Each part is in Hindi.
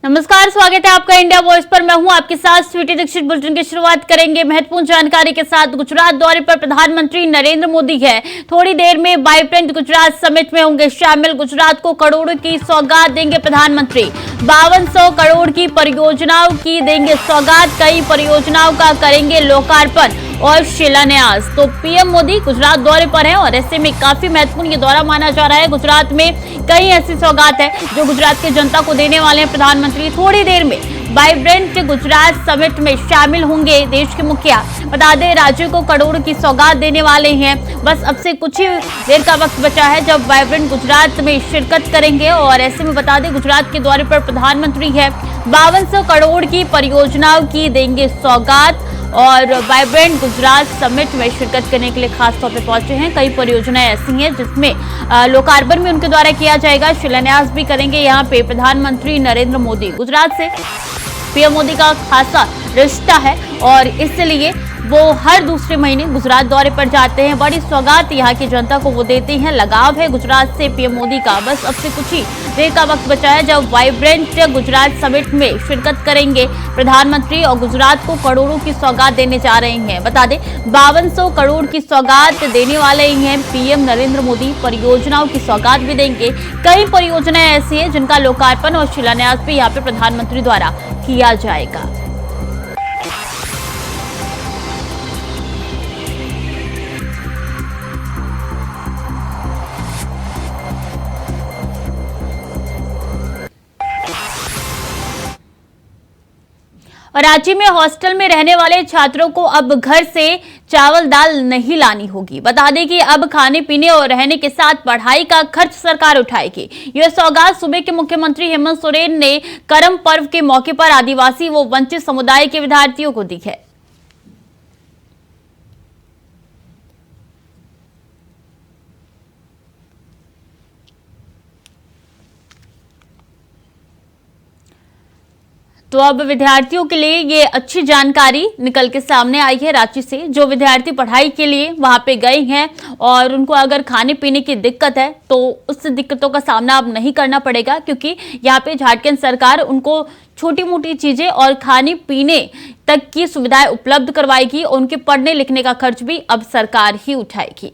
नमस्कार, स्वागत है आपका इंडिया वॉइस पर। मैं हूं आपके साथ स्वीटी दीक्षित। बुलेटिन की शुरुआत करेंगे महत्वपूर्ण जानकारी के साथ। गुजरात दौरे पर प्रधानमंत्री नरेंद्र मोदी है। थोड़ी देर में वाइब्रेंट गुजरात समिट में होंगे शामिल। गुजरात को करोड़ों की सौगात देंगे प्रधानमंत्री। 5200 करोड़ की परियोजनाओं की देंगे सौगात। कई परियोजनाओं का करेंगे लोकार्पण और शिलान्यास। तो पीएम मोदी गुजरात दौरे पर हैं और ऐसे में काफी महत्वपूर्ण ये दौरा माना जा रहा है। गुजरात में कई ऐसी सौगात है जो गुजरात की जनता को देने वाले हैं प्रधानमंत्री। थोड़ी देर में वाइब्रेंट गुजरात समिट में शामिल होंगे देश के मुखिया। बता दें, राज्यों को करोड़ों की सौगात देने वाले हैं। बस अब से कुछ ही देर का वक्त बचा है जब वाइब्रेंट गुजरात में शिरकत करेंगे और ऐसे में बता दें, गुजरात के दौरे पर प्रधानमंत्री है। 5200 करोड़ की परियोजनाओं की देंगे सौगात और वाइब्रेंट गुजरात समिट में शिरकत करने के लिए खास तौर पर पहुंचे हैं। कई परियोजनाएं ऐसी हैं जिसमें लोकार्पण भी उनके द्वारा किया जाएगा, शिलान्यास भी करेंगे यहाँ पे प्रधानमंत्री नरेंद्र मोदी। गुजरात से पीएम मोदी का खासा रिश्ता है और इसलिए वो हर दूसरे महीने गुजरात दौरे पर जाते हैं। बड़ी सौगात यहाँ की जनता को वो देते हैं। लगाव है गुजरात से पीएम मोदी का। बस अब से कुछ ही देर का वक्त बचा है जब वाइब्रेंट गुजरात समिट में शिरकत करेंगे प्रधानमंत्री और गुजरात को करोड़ों की सौगात देने जा रहे हैं। बता दें, 5200 करोड़ की सौगात देने वाले हैं पीएम नरेंद्र मोदी। परियोजनाओं की सौगात भी देंगे। कई परियोजनाएं ऐसी हैं जिनका लोकार्पण और शिलान्यास भी यहाँ पे प्रधानमंत्री द्वारा किया जाएगा। और राज्य में हॉस्टल में रहने वाले छात्रों को अब घर से चावल दाल नहीं लानी होगी। बता दें कि अब खाने पीने और रहने के साथ पढ़ाई का खर्च सरकार उठाएगी। यह सौगात सूबे के मुख्यमंत्री हेमंत सोरेन ने करम पर्व के मौके पर आदिवासी व वंचित समुदाय के विद्यार्थियों को दी है। तो अब विद्यार्थियों के लिए ये अच्छी जानकारी निकल के सामने आई है रांची से। जो विद्यार्थी पढ़ाई के लिए वहां पे गए हैं और उनको अगर खाने पीने की दिक्कत है तो उस दिक्कतों का सामना अब नहीं करना पड़ेगा, क्योंकि यहाँ पे झारखंड सरकार उनको छोटी मोटी चीजें और खाने पीने तक की सुविधाएं उपलब्ध करवाएगी। उनके पढ़ने लिखने का खर्च भी अब सरकार ही उठाएगी।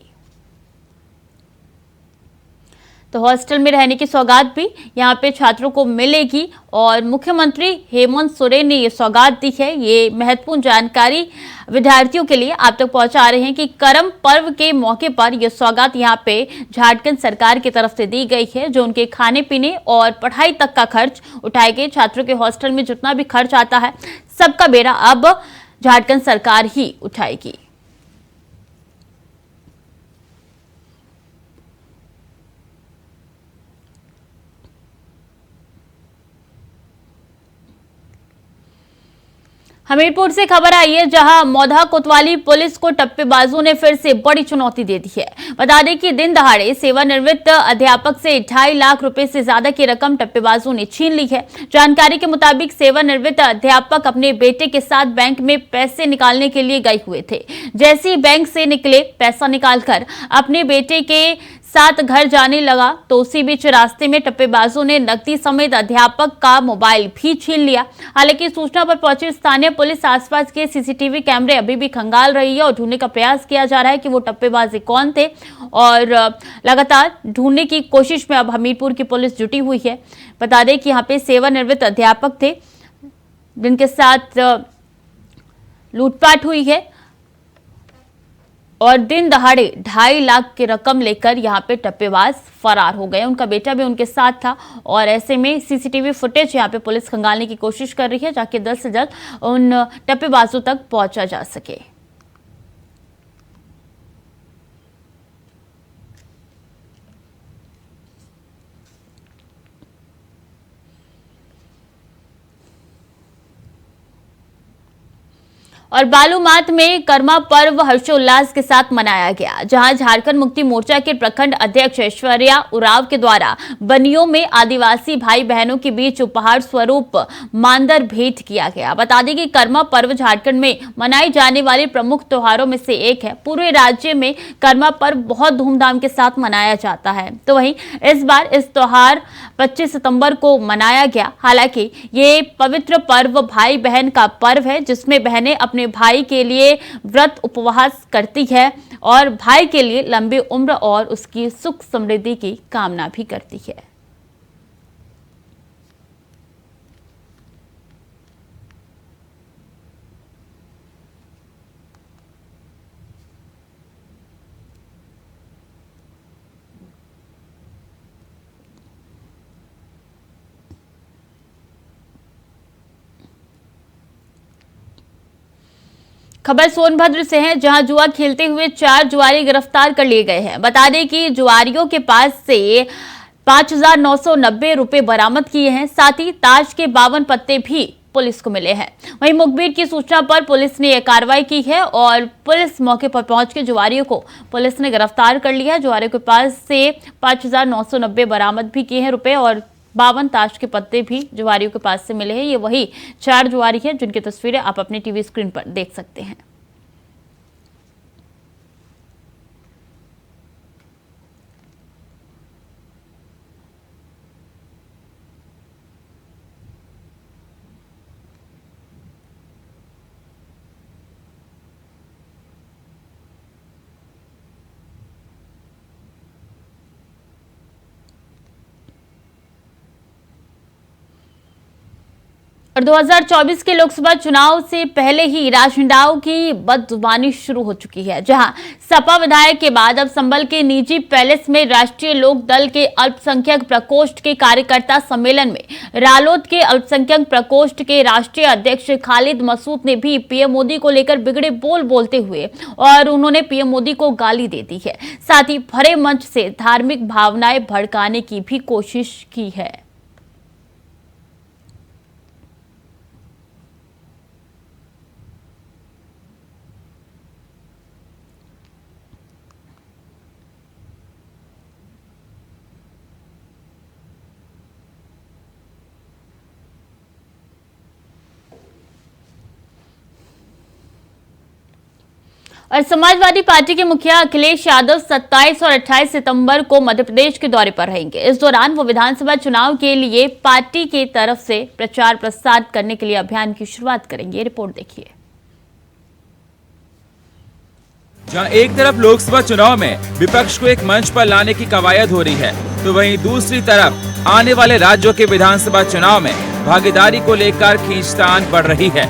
तो हॉस्टल में रहने की सौगात भी यहाँ पे छात्रों को मिलेगी और मुख्यमंत्री हेमंत सोरेन ने ये सौगात दी है। ये महत्वपूर्ण जानकारी विद्यार्थियों के लिए आप तक पहुंचा रहे हैं कि करम पर्व के मौके पर यह सौगात यहाँ पे झारखंड सरकार की तरफ से दी गई है, जो उनके खाने पीने और पढ़ाई तक का खर्च उठाएगी। छात्रों के हॉस्टल में जितना भी खर्च आता है सबका बेड़ा अब झारखंड सरकार ही उठाएगी। हमीरपुर से खबर आई है, जहां मौधा कोतवाली पुलिस को टप्पेबाजों ने फिर से बड़ी चुनौती दे दी है। बता दें कि दिन दहाड़े सेवानिवृत्त अध्यापक से 2.5 लाख रुपए से ज्यादा की रकम टप्पेबाजों ने छीन ली है। जानकारी के मुताबिक सेवानिवृत्त अध्यापक अपने बेटे के साथ बैंक में पैसे निकालने के लिए गए हुए थे। जैसे ही बैंक से निकले, पैसा निकालकर अपने बेटे के साथ घर जाने लगा तो उसी बीच रास्ते में टप्पेबाजों ने नकदी समेत अध्यापक का मोबाइल भी छीन लिया। हालांकि सूचना पर पहुंची स्थानीय पुलिस आसपास के सीसीटीवी कैमरे अभी भी खंगाल रही है और ढूंढने का प्रयास किया जा रहा है कि वो टप्पेबाज कौन थे और लगातार ढूंढने की कोशिश में अब हमीरपुर की पुलिस जुटी हुई है। बता दें कि यहाँ पे सेवानिवृत्त अध्यापक थे जिनके साथ लूटपाट हुई है और दिन दहाड़े 2.5 लाख की रकम लेकर यहाँ पे टप्पेबाज फरार हो गए। उनका बेटा भी उनके साथ था और ऐसे में सीसीटीवी फुटेज यहाँ पे पुलिस खंगालने की कोशिश कर रही है ताकि जल्द से जल्द उन टप्पेबाजों तक पहुंचा जा सके। और बालूमाथ में कर्मा पर्व हर्षोल्लास के साथ मनाया गया, जहां झारखंड मुक्ति मोर्चा के प्रखंड अध्यक्ष ऐश्वर्या उरांव के द्वारा बनियों में आदिवासी भाई बहनों के बीच उपहार स्वरूप मानदर भेंट किया गया। बता दें कि कर्मा पर्व झारखंड में मनाए जाने वाले प्रमुख त्योहारों में से एक है। पूरे राज्य में कर्मा पर्व बहुत धूमधाम के साथ मनाया जाता है, तो वहीं इस बार इस त्योहार 25 सितंबर को मनाया गया। हालांकि ये पवित्र पर्व भाई बहन का पर्व है, जिसमें बहनें अपने भाई के लिए व्रत उपवास करती है और भाई के लिए लंबी उम्र और उसकी सुख समृद्धि की कामना भी करती है। खबर सोनभद्र से है, जहां जुआ खेलते हुए 4 जुआरी गिरफ्तार कर लिए गए हैं। बता दें कि जुआरियों के पास से 5,990 रुपए बरामद किए हैं। साथ ही ताश के 52 पत्ते भी पुलिस को मिले हैं। वहीं मुखबिर की सूचना पर पुलिस ने यह कार्रवाई की है और पुलिस मौके पर पहुंच के जुआरियों को पुलिस ने गिरफ्तार कर लिया। जुआरियों के पास से 5,990 बरामद भी किए हैं रुपए और 52 ताश के पत्ते भी जुआरियों के पास से मिले हैं। ये वही 4 जुआरी है जिनकी तस्वीरें आप अपनी टीवी स्क्रीन पर देख सकते हैं। और 2024 के लोकसभा चुनाव से पहले ही राजनेताओं की बदजुबानी शुरू हो चुकी है, जहां सपा विधायक के बाद अब संभल के निजी पैलेस में राष्ट्रीय लोक दल के अल्पसंख्यक प्रकोष्ठ के कार्यकर्ता सम्मेलन में रालोद के अल्पसंख्यक प्रकोष्ठ के राष्ट्रीय अध्यक्ष खालिद मसूद ने भी पीएम मोदी को लेकर बिगड़े बोल बोलते हुए और उन्होंने पीएम मोदी को गाली दे दी है। साथ ही भरे मंच से धार्मिक भावनाएं भड़काने की भी कोशिश की है। और समाजवादी पार्टी के मुखिया अखिलेश यादव 27 और 28 सितंबर को मध्य प्रदेश के दौरे पर रहेंगे। इस दौरान वो विधानसभा चुनाव के लिए पार्टी की तरफ से प्रचार प्रसार करने के लिए अभियान की शुरुआत करेंगे। रिपोर्ट देखिए। जहां एक तरफ लोकसभा चुनाव में विपक्ष को एक मंच पर लाने की कवायद हो रही है, तो वहीं दूसरी तरफ आने वाले राज्यों के विधानसभा चुनाव में भागीदारी को लेकर खींचतान बढ़ रही है।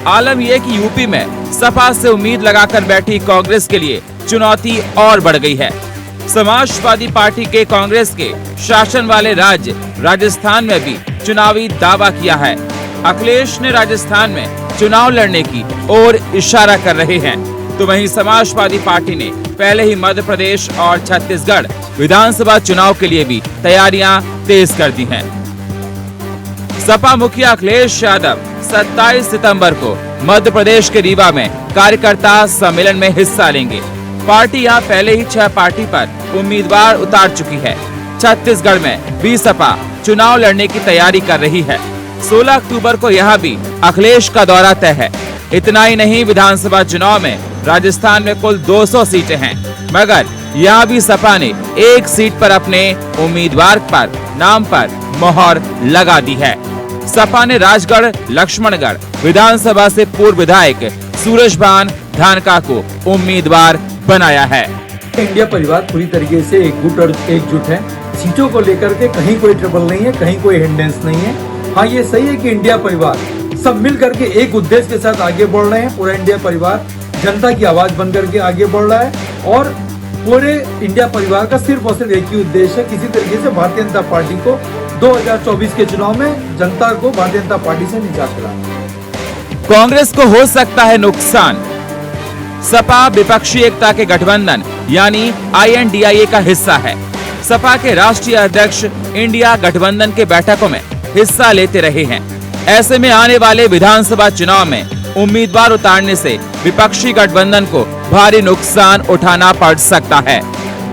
आलम यह कि यूपी में सपा से उम्मीद लगाकर बैठी कांग्रेस के लिए चुनौती और बढ़ गई है। समाजवादी पार्टी के कांग्रेस के शासन वाले राज्य राजस्थान में भी चुनावी दावा किया है। अखिलेश ने राजस्थान में चुनाव लड़ने की ओर इशारा कर रहे हैं, तो वहीं समाजवादी पार्टी ने पहले ही मध्य प्रदेश और छत्तीसगढ़ विधानसभा चुनाव के लिए भी तैयारियां तेज कर दी हैं। सपा मुखिया अखिलेश यादव 27 सितंबर को मध्य प्रदेश के रीवा में कार्यकर्ता सम्मेलन में हिस्सा लेंगे। पार्टी यहां पहले ही 6 पार्टी पर उम्मीदवार उतार चुकी है। छत्तीसगढ़ में भी सपा चुनाव लड़ने की तैयारी कर रही है। 16 अक्टूबर को यहां भी अखिलेश का दौरा तय है। इतना ही नहीं, विधानसभा चुनाव में राजस्थान में कुल 200 सीटें हैं, मगर यहाँ भी सपा ने एक सीट पर अपने उम्मीदवार पर नाम पर मोहर लगा दी है। सपा ने राजगढ़ लक्ष्मणगढ़ विधानसभा से पूर्व विधायक सूरजभान धानका को उम्मीदवार बनाया है। इंडिया परिवार पूरी तरीके से एकजुट है। सीटों को लेकर के कहीं कोई ट्रबल नहीं है, कहीं कोई हिंडेंस नहीं है। हाँ, ये सही है कि इंडिया परिवार सब मिल करके एक उद्देश्य के साथ आगे बढ़ रहे हैं। पूरा इंडिया परिवार जनता की आवाज बन करके आगे बढ़ रहा है और पूरे इंडिया परिवार का सिर्फ और सिर्फ एक ही उद्देश्य है, किसी तरीके से भारतीय जनता पार्टी को 2024 के चुनाव में जनता को भारतीय जनता पार्टी से निजात दिलाना। कांग्रेस को हो सकता है नुकसान। सपा विपक्षी एकता के गठबंधन यानी INDIA का हिस्सा है। सपा के राष्ट्रीय अध्यक्ष इंडिया गठबंधन के बैठकों में हिस्सा लेते रहे हैं। ऐसे में आने वाले विधानसभा चुनाव में उम्मीदवार उतारने से विपक्षी गठबंधन को भारी नुकसान उठाना पड़ सकता है।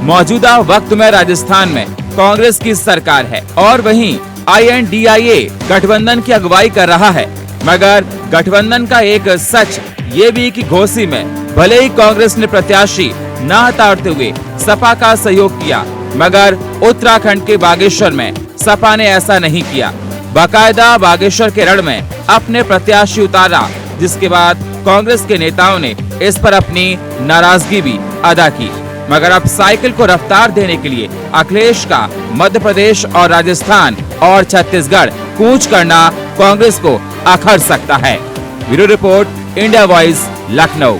मौजूदा वक्त में राजस्थान में कांग्रेस की सरकार है और वहीं INDIA गठबंधन की अगुवाई कर रहा है, मगर गठबंधन का एक सच ये भी कि घोसी में भले ही कांग्रेस ने प्रत्याशी न उतारते हुए सपा का सहयोग किया, मगर उत्तराखंड के बागेश्वर में सपा ने ऐसा नहीं किया। बाकायदा बागेश्वर के रण में अपने प्रत्याशी उतारा, जिसके बाद कांग्रेस के नेताओं ने इस पर अपनी नाराजगी भी अदा की। मगर अब साइकिल को रफ्तार देने के लिए अखिलेश का मध्य प्रदेश और राजस्थान और छत्तीसगढ़ कूच करना कांग्रेस को अखर सकता है। Bureau report, India voice, Lucknow.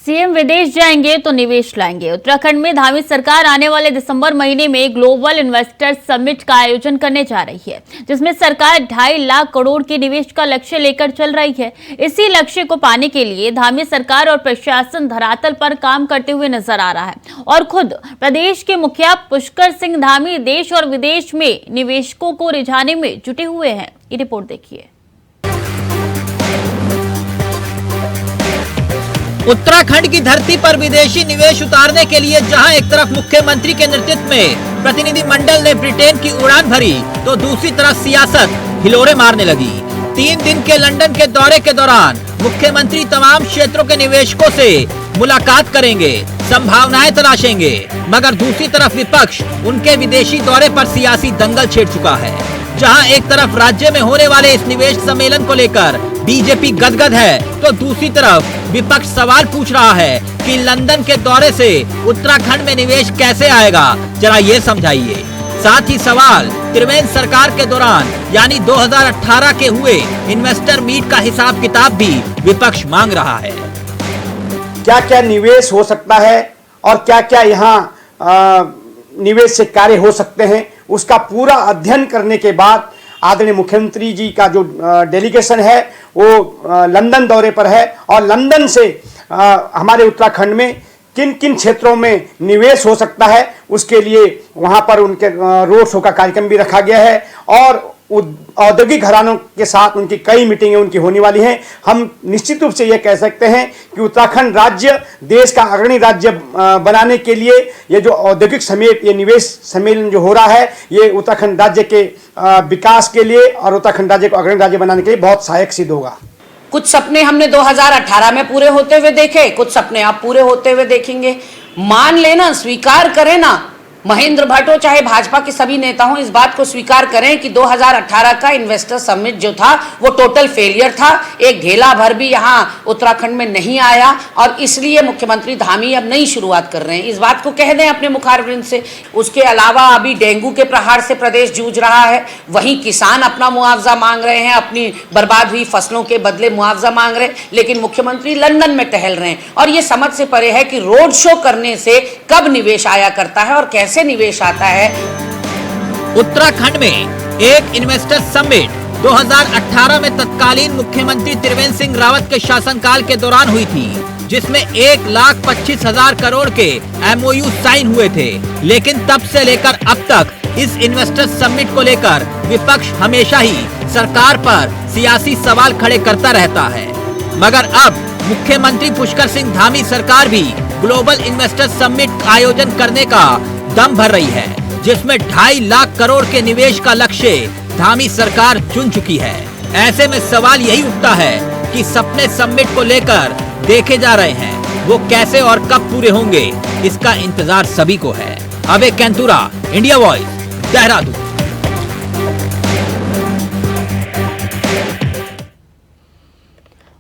CM विदेश जाएंगे तो निवेश लाएंगे। उत्तराखंड में धामी सरकार आने वाले दिसंबर महीने में ग्लोबल इन्वेस्टर समिट का आयोजन करने जा रही है, जिसमें सरकार 2.5 लाख करोड़ के निवेश का लक्ष्य लेकर चल रही है। इसी लक्ष्य को पाने के लिए धामी सरकार और प्रशासन धरातल पर काम करते हुए नजर आ रहा है और खुद प्रदेश के मुखिया पुष्कर सिंह धामी देश और विदेश में निवेशकों को रिझाने में जुटे हुए हैं। ये रिपोर्ट देखिए। उत्तराखंड की धरती पर विदेशी निवेश उतारने के लिए जहां एक तरफ मुख्यमंत्री के नेतृत्व में प्रतिनिधि मंडल ने ब्रिटेन की उड़ान भरी, तो दूसरी तरफ सियासत हिलोरे मारने लगी। 3 दिन के लंदन के दौरे के दौरान मुख्यमंत्री तमाम क्षेत्रों के निवेशकों से मुलाकात करेंगे, संभावनाएं तलाशेंगे, मगर दूसरी तरफ विपक्ष उनके विदेशी दौरे पर सियासी दंगल छेड़ चुका है। जहां एक तरफ राज्य में होने वाले इस निवेश सम्मेलन को लेकर बीजेपी गदगद है, तो दूसरी तरफ विपक्ष सवाल पूछ रहा है कि लंदन के दौरे से उत्तराखंड में निवेश कैसे आएगा, जरा ये समझाइए। साथ ही सवाल त्रिवेंद्र सरकार के दौरान यानी 2018 के हुए इन्वेस्टर मीट का हिसाब किताब भी विपक्ष मांग रहा है। क्या क्या निवेश हो सकता है और क्या क्या यहाँ निवेश से कार्य हो सकते हैं, उसका पूरा अध्ययन करने के बाद आदरणीय मुख्यमंत्री जी का जो डेलीगेशन है वो लंदन दौरे पर है और लंदन से हमारे उत्तराखंड में किन किन क्षेत्रों में निवेश हो सकता है उसके लिए वहां पर उनके रोड शो का कार्यक्रम भी रखा गया है और औद्योगिक घरानों के साथ उनकी कई मीटिंगें उनकी होने वाली हैं। हम निश्चित रूप से यह कह सकते हैं कि उत्तराखंड राज्य देश का अग्रणी राज्य बनाने के लिए ये जो औद्योगिक समेत ये निवेश सम्मेलन जो हो रहा है, ये उत्तराखंड राज्य के विकास के लिए और उत्तराखंड राज्य को अग्रणी राज्य बनाने के लिए बहुत सहायक सिद्ध होगा। कुछ सपने हमने 2018 में पूरे होते हुए देखे, कुछ सपने आप पूरे होते हुए देखेंगे। मान लेना, स्वीकार करें ना, महेंद्र भट्ट हो चाहे भाजपा के सभी नेता हों, इस बात को स्वीकार करें कि 2018 का इन्वेस्टर समिट जो था वो टोटल फेलियर था। एक ढेला भर भी यहाँ उत्तराखंड में नहीं आया और इसलिए मुख्यमंत्री धामी अब नई शुरुआत कर रहे हैं। इस बात को कह दें अपने मुखारबिंद से। उसके अलावा अभी डेंगू के प्रहार से प्रदेश जूझ रहा है, वहीं किसान अपना मुआवजा मांग रहे हैं, अपनी बर्बाद हुई फसलों के बदले मुआवजा मांग रहे हैं, लेकिन मुख्यमंत्री लंदन में टहल रहे हैं और ये समझ से परे है कि रोड शो करने से कब निवेश आया करता है और कैसे निवेश आता है। उत्तराखंड में एक इन्वेस्टर समिट 2018 में तत्कालीन मुख्यमंत्री त्रिवेंद्र सिंह रावत के शासनकाल के दौरान हुई थी, जिसमें 1,25,000 करोड़ के MOU साइन हुए थे। लेकिन तब से लेकर अब तक इस इन्वेस्टर समिट को लेकर विपक्ष हमेशा ही सरकार पर सियासी सवाल खड़े करता रहता है, मगर अब मुख्यमंत्री पुष्कर सिंह धामी सरकार भी ग्लोबल इन्वेस्टर समिट आयोजन करने का दम भर रही है, जिसमें 2.5 लाख करोड़ के निवेश का लक्ष्य धामी सरकार चुन चुकी है। ऐसे में सवाल यही उठता है कि सपने समिट को लेकर देखे जा रहे हैं, वो कैसे और कब पूरे होंगे, इसका इंतजार सभी को है। अबे कैंतुरा, इंडिया वॉइस, देहरादून।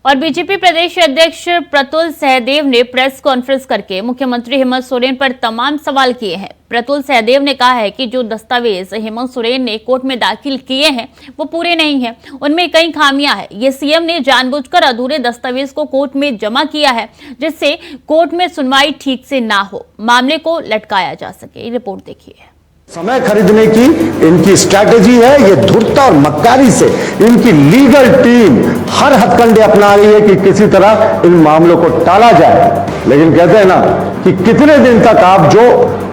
और बीजेपी प्रदेश अध्यक्ष प्रतुल सहदेव ने प्रेस कॉन्फ्रेंस करके मुख्यमंत्री हेमंत सोरेन पर तमाम सवाल किए हैं। प्रतुल सहदेव ने कहा है कि जो दस्तावेज हेमंत सोरेन ने कोर्ट में दाखिल किए हैं वो पूरे नहीं हैं, उनमें कई खामियां हैं। ये सीएम ने जानबूझकर अधूरे दस्तावेज को कोर्ट में जमा किया है, जिससे कोर्ट में सुनवाई ठीक से ना हो, मामले को लटकाया जा सके। रिपोर्ट देखिए। समय खरीदने की इनकी स्ट्रैटेजी है। ये धूर्तता और मक्कारी से इनकी लीगल टीम हर हथकंडे अपना रही है कि किसी तरह इन मामलों को टाला जाए। लेकिन कहते हैं ना कि कितने दिन तक आप जो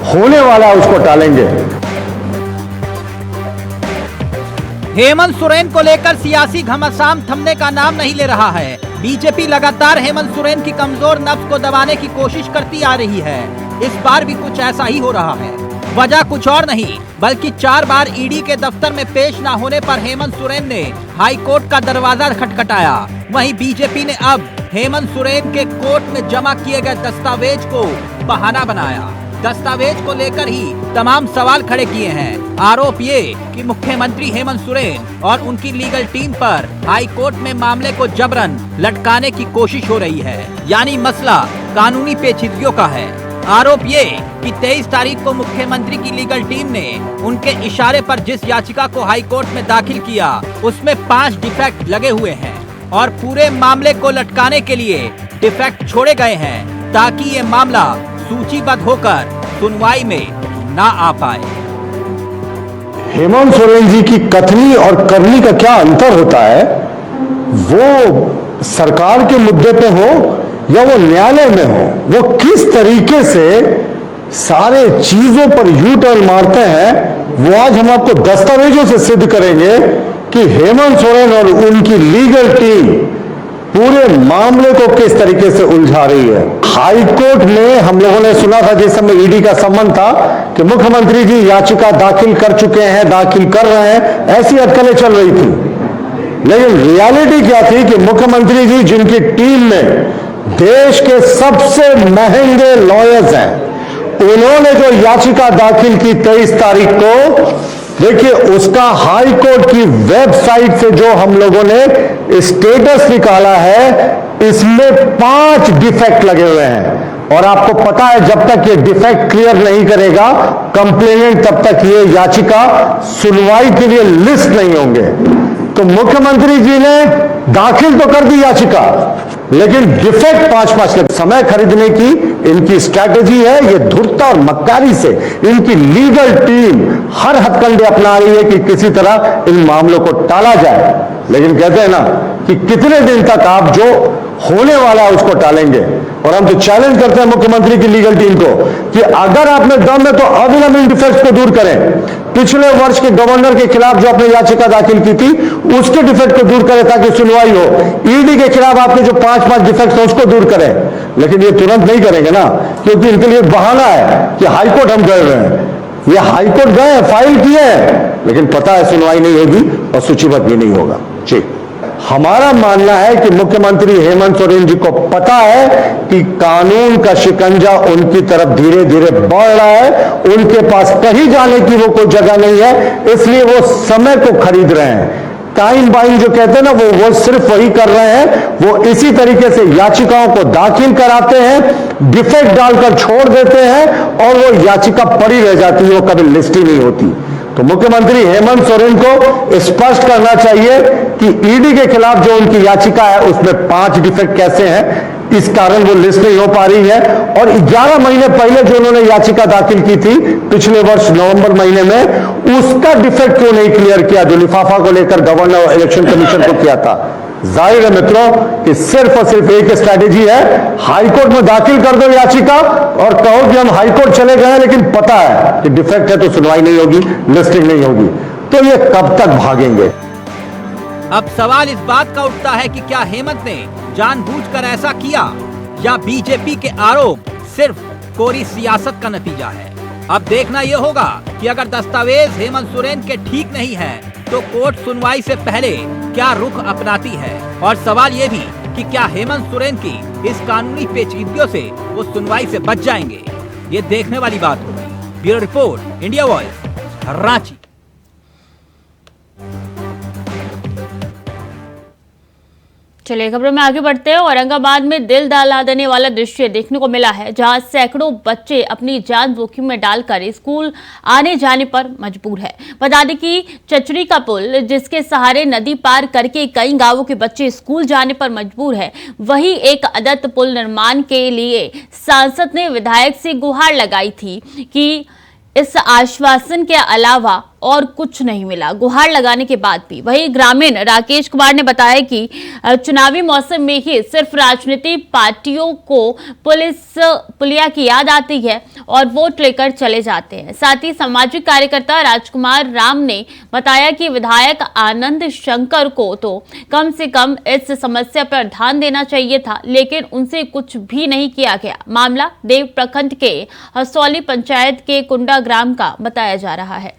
होने वाला है उसको टालेंगे। हेमंत सोरेन को लेकर सियासी घमासान थमने का नाम नहीं ले रहा है। बीजेपी लगातार हेमंत सोरेन की कमजोर नब्ज को दबाने की कोशिश करती आ रही है। इस बार भी कुछ ऐसा ही हो रहा है। वजह कुछ और नहीं बल्कि 4 बार ईडी के दफ्तर में पेश न होने पर हेमंत सोरेन ने हाई कोर्ट का दरवाजा खटखटाया। वहीं बीजेपी ने अब हेमंत सोरेन के कोर्ट में जमा किए गए दस्तावेज को बहाना बनाया। दस्तावेज को लेकर ही तमाम सवाल खड़े किए हैं। आरोप ये कि मुख्यमंत्री हेमंत सोरेन और उनकी लीगल टीम पर हाई कोर्ट में मामले को जबरन लटकाने की कोशिश हो रही है, यानी मसला कानूनी पेचीदगियों का है। आरोप ये कि 23 तारीख को मुख्यमंत्री की लीगल टीम ने उनके इशारे पर जिस याचिका को हाई कोर्ट में दाखिल किया उसमें 5 डिफेक्ट लगे हुए हैं और पूरे मामले को लटकाने के लिए डिफेक्ट छोड़े गए हैं ताकि ये मामला सूचीबद्ध होकर सुनवाई में ना आ पाए। हेमंत सोरेन जी की कथनी और करनी का क्या अंतर होता है? वो सरकार के मुद्दे पे हो या वो न्यायालय में हो, वो किस तरीके से सारे चीजों पर यू टर्न मारते हैं, वो आज हम आपको दस्तावेजों से सिद्ध करेंगे कि हेमंत सोरेन और उनकी लीगल टीम पूरे मामले को किस तरीके से उलझा रही है। हाई कोर्ट में हम लोगों ने सुना था जिस समय ईडी का सम्मन था कि मुख्यमंत्री जी याचिका दाखिल कर चुके हैं, दाखिल कर रहे हैं, ऐसी अटकलें चल रही थी। लेकिन रियलिटी क्या थी कि मुख्यमंत्री जी जिनकी टीम में देश के सबसे महंगे लॉयर्स हैं, उन्होंने जो याचिका दाखिल की 23 तारीख को, देखिए उसका हाई कोर्ट की वेबसाइट से जो हम लोगों ने स्टेटस निकाला है, इसमें 5 डिफेक्ट लगे हुए हैं। और आपको पता है जब तक ये डिफेक्ट क्लियर नहीं करेगा कंप्लेनेंट, तब तक ये याचिका सुनवाई के लिए लिस्ट नहीं होंगे। तो मुख्यमंत्री जी ने दाखिल तो कर दी याचिका, लेकिन डिफेक्ट 5-5 लगे। समय खरीदने की इनकी स्ट्रैटेजी है। ये धूर्तता और मक्कारी से इनकी लीगल टीम हर हथकंडे अपना रही है कि किसी तरह इन मामलों को टाला जाए। लेकिन कहते हैं ना कि कितने दिन तक आप जो होने वाला है उसको टालेंगे। और हम तो चैलेंज करते हैं मुख्यमंत्री की लीगल टीम को कि अगर आप में दम है तो अविलंब इन डिफेक्ट्स को दूर करें। पिछले वर्ष के गवर्नर के खिलाफ जो आपने याचिका दाखिल की थी उसके डिफेक्ट को दूर करें ताकि सुनवाई हो। ईडी के खिलाफ आपके जो 5-5 डिफेक्ट्स हैं उसको दूर करें। लेकिन ये तुरंत नहीं करेंगे ना, क्योंकि इनके लिए बहाना है कि हाईकोर्ट हम गए हुए हैं। ये हाईकोर्ट गए, फाइल किए हैं, लेकिन पता है सुनवाई नहीं होगी और सूचीबद्ध भी नहीं होगा। जी, हमारा मानना है कि मुख्यमंत्री हेमंत सोरेन जी को पता है कि कानून का शिकंजा उनकी तरफ धीरे धीरे बढ़ रहा है, उनके पास कहीं जाने की वो कोई जगह नहीं है, इसलिए वो समय को खरीद रहे हैं। टाइम बाइंग जो कहते हैं ना, वो सिर्फ वही कर रहे हैं। वो इसी तरीके से याचिकाओं को दाखिल कराते हैं, डिफेक्ट डालकर छोड़ देते हैं और वो याचिका पड़ी रह जाती है, वो कभी लिस्ट ही नहीं होती। तो मुख्यमंत्री हेमंत सोरेन को स्पष्ट करना चाहिए कि ईडी के खिलाफ जो उनकी याचिका है उसमें 5 डिफेक्ट कैसे हैं, इस कारण वो लिस्ट नहीं हो पा रही है। और 11 महीने पहले जो उन्होंने याचिका दाखिल की थी पिछले वर्ष नवंबर महीने में, उसका डिफेक्ट क्यों नहीं क्लियर किया जो लिफाफा को लेकर गवर्नर और इलेक्शन कमीशन को किया था। जाहिर है मित्रों कि सिर्फ और सिर्फ एक स्ट्रैटेजी है, हाईकोर्ट में दाखिल कर दो याचिका और कहो कि हम हाईकोर्ट चले गए, लेकिन पता है कि डिफेक्ट है तो सुनवाई नहीं होगी, लिस्टिंग नहीं होगी। तो ये कब तक भागेंगे? अब सवाल इस बात का उठता है कि क्या हेमंत ने जानबूझकर ऐसा किया या बीजेपी के आरोप सिर्फ कोरी सियासत का नतीजा है। अब देखना यह होगा कि अगर दस्तावेज हेमंत सोरेन के ठीक नहीं है तो कोर्ट सुनवाई से पहले क्या रुख अपनाती है। और सवाल ये भी कि क्या हेमंत सोरेन की इस कानूनी पेचीदगियों से वो सुनवाई से बच जाएंगे, ये देखने वाली बात होगी। Bureau report, India voice, Ranchi. चलिए खबरों में आगे बढ़ते हैं। औरंगाबाद में दिल दहला देने वाला दृश्य देखने को मिला है, जहां सैकड़ों बच्चे अपनी जान जोखिम में डालकर स्कूल आने जाने पर मजबूर है। बता दें कि चचरी का पुल, जिसके सहारे नदी पार करके कई गांवों के बच्चे स्कूल जाने पर मजबूर है, वही एक अदत्त पुल निर्माण के लिए सांसद ने विधायक से गुहार लगाई थी कि इस आश्वासन के अलावा और कुछ नहीं मिला, गुहार लगाने के बाद भी। वहीं ग्रामीण राकेश कुमार ने बताया कि चुनावी मौसम में ही सिर्फ राजनीतिक पार्टियों को पुलिया की याद आती है और वोट लेकर चले जाते हैं। साथ ही सामाजिक कार्यकर्ता राजकुमार राम ने बताया कि विधायक आनंद शंकर को तो कम से कम इस समस्या पर ध्यान देना चाहिए था, लेकिन उनसे कुछ भी नहीं किया गया। मामला देव प्रखंड के हसौली पंचायत के कुंडा ग्राम का बताया जा रहा है।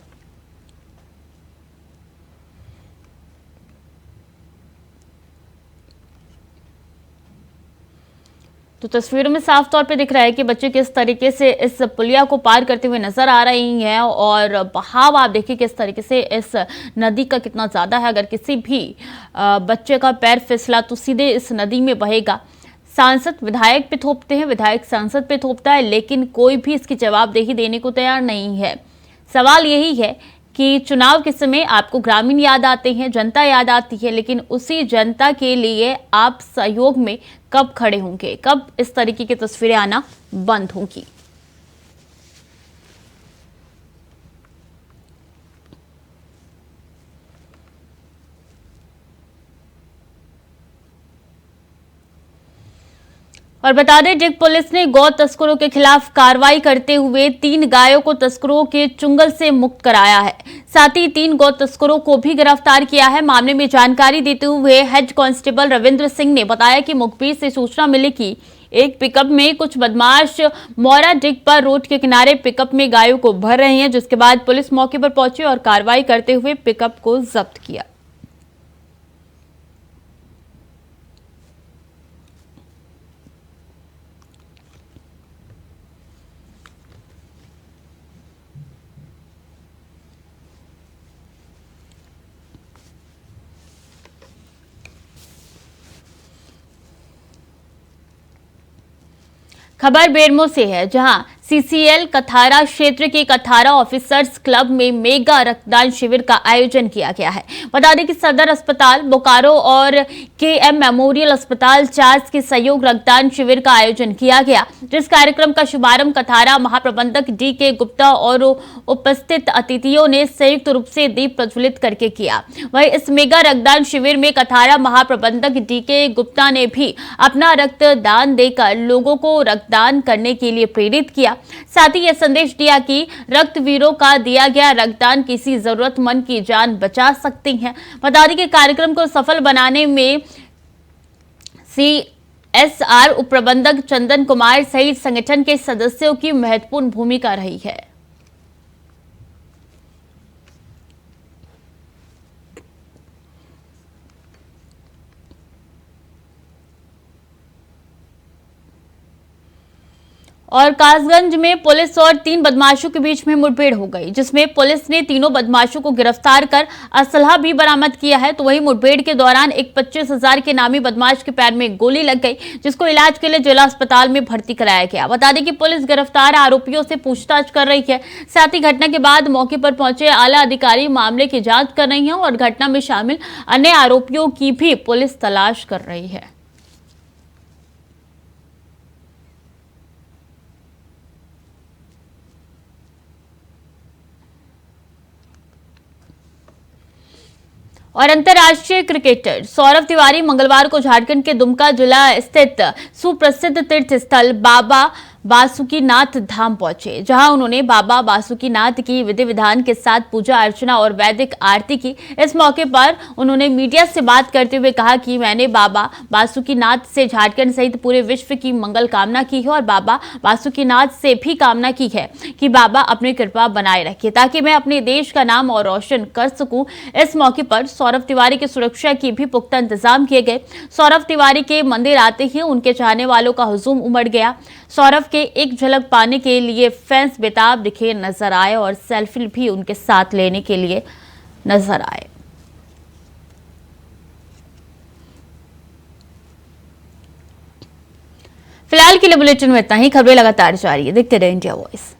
तो तस्वीरों में साफ तौर पे दिख रहा है कि बच्चे किस तरीके से इस पुलिया को पार करते हुए नजर आ रही हैं और बहाव आप देखिए किस तरीके से इस नदी का कितना ज्यादा है। अगर किसी भी बच्चे का पैर फिसला तो सीधे इस नदी में बहेगा। सांसद विधायक पे थोपते हैं, विधायक सांसद पे थोपता है, लेकिन कोई भी इसकी जवाबदेही देने को तैयार नहीं है। सवाल यही है कि चुनाव के समय आपको ग्रामीण याद आते हैं, जनता याद आती है, लेकिन उसी जनता के लिए आप सहयोग में कब खड़े होंगे, कब इस तरीके की तस्वीरें आना बंद होंगी। और बता दें, डिग पुलिस ने गौ तस्करों के खिलाफ कार्रवाई करते हुए 3 गायों को तस्करों के चुंगल से मुक्त कराया है। साथ ही 3 गौ तस्करों को भी गिरफ्तार किया है। मामले में जानकारी देते हुए हेड कांस्टेबल रविंद्र सिंह ने बताया कि मुखबिर से सूचना मिली कि एक पिकअप में कुछ बदमाश मौरा डिग पर रोड के किनारे पिकअप में गायों को भर रहे हैं, जिसके बाद पुलिस मौके पर पहुंची और कार्रवाई करते हुए पिकअप को जब्त किया। खबर बेरमो से है, जहां सीसीएल कथारा क्षेत्र के कथारा ऑफिसर्स क्लब में मेगा रक्तदान शिविर का आयोजन किया गया है। बता दें कि सदर अस्पताल बोकारो और केएम मेमोरियल अस्पताल चार्ज के सहयोग रक्तदान शिविर का आयोजन किया गया, जिस कार्यक्रम का शुभारंभ कथारा महाप्रबंधक डीके गुप्ता और उपस्थित अतिथियों ने संयुक्त रूप से दीप प्रज्वलित करके किया। वहीं इस मेगा रक्तदान शिविर में कथारा महाप्रबंधक डीके गुप्ता ने भी अपना रक्तदान देकर लोगों को रक्तदान करने के लिए प्रेरित किया। साथ ही यह संदेश दिया कि रक्तवीरों का दिया गया रक्तदान किसी जरूरतमंद की जान बचा सकती है। बता दें कि कार्यक्रम को सफल बनाने में सीएसआर उप प्रबंधक चंदन कुमार सहित संगठन के सदस्यों की महत्वपूर्ण भूमिका रही है। और कासगंज में पुलिस और 3 बदमाशों के बीच में मुठभेड़ हो गई, जिसमें पुलिस ने तीनों बदमाशों को गिरफ्तार कर असलहा भी बरामद किया है। तो वहीं मुठभेड़ के दौरान एक 25,000 के नामी बदमाश के पैर में गोली लग गई, जिसको इलाज के लिए जिला अस्पताल में भर्ती कराया गया। बता दें कि पुलिस गिरफ्तार आरोपियों से पूछताछ कर रही है। साथ ही घटना के बाद मौके पर पहुंचे आला अधिकारी मामले की जाँच कर रही है और घटना में शामिल अन्य आरोपियों की भी पुलिस तलाश कर रही है। और अंतर्राष्ट्रीय क्रिकेटर सौरव तिवारी मंगलवार को झारखंड के दुमका जिला स्थित सुप्रसिद्ध तीर्थ स्थल बाबा बासुकीनाथ धाम पहुंचे, जहां उन्होंने बाबा बासुकीनाथ की विधि विधान के साथ पूजा अर्चना और वैदिक आरती की। इस मौके पर उन्होंने मीडिया से बात करते हुए कहा कि मैंने बाबा बासुकीनाथ से झारखंड सहित पूरे विश्व की मंगल कामना की है और बाबा बासुकीनाथ से भी कामना की है कि बाबा अपनी कृपा बनाए रखे ताकि मैं अपने देश का नाम और रोशन कर सकूं। इस मौके पर सौरव तिवारी की सुरक्षा की भी पुख्ता इंतजाम किए गए। सौरव तिवारी के मंदिर आते ही उनके चाहने वालों का हुजूम उमड़ गया। सौरव के एक झलक पाने के लिए फैंस बेताब दिखे नजर आए और सेल्फी भी उनके साथ लेने के लिए नजर आए। फिलहाल के लिए बुलेटिन में इतना ही। खबरें लगातार जारी है, देखते रहे इंडिया वॉइस।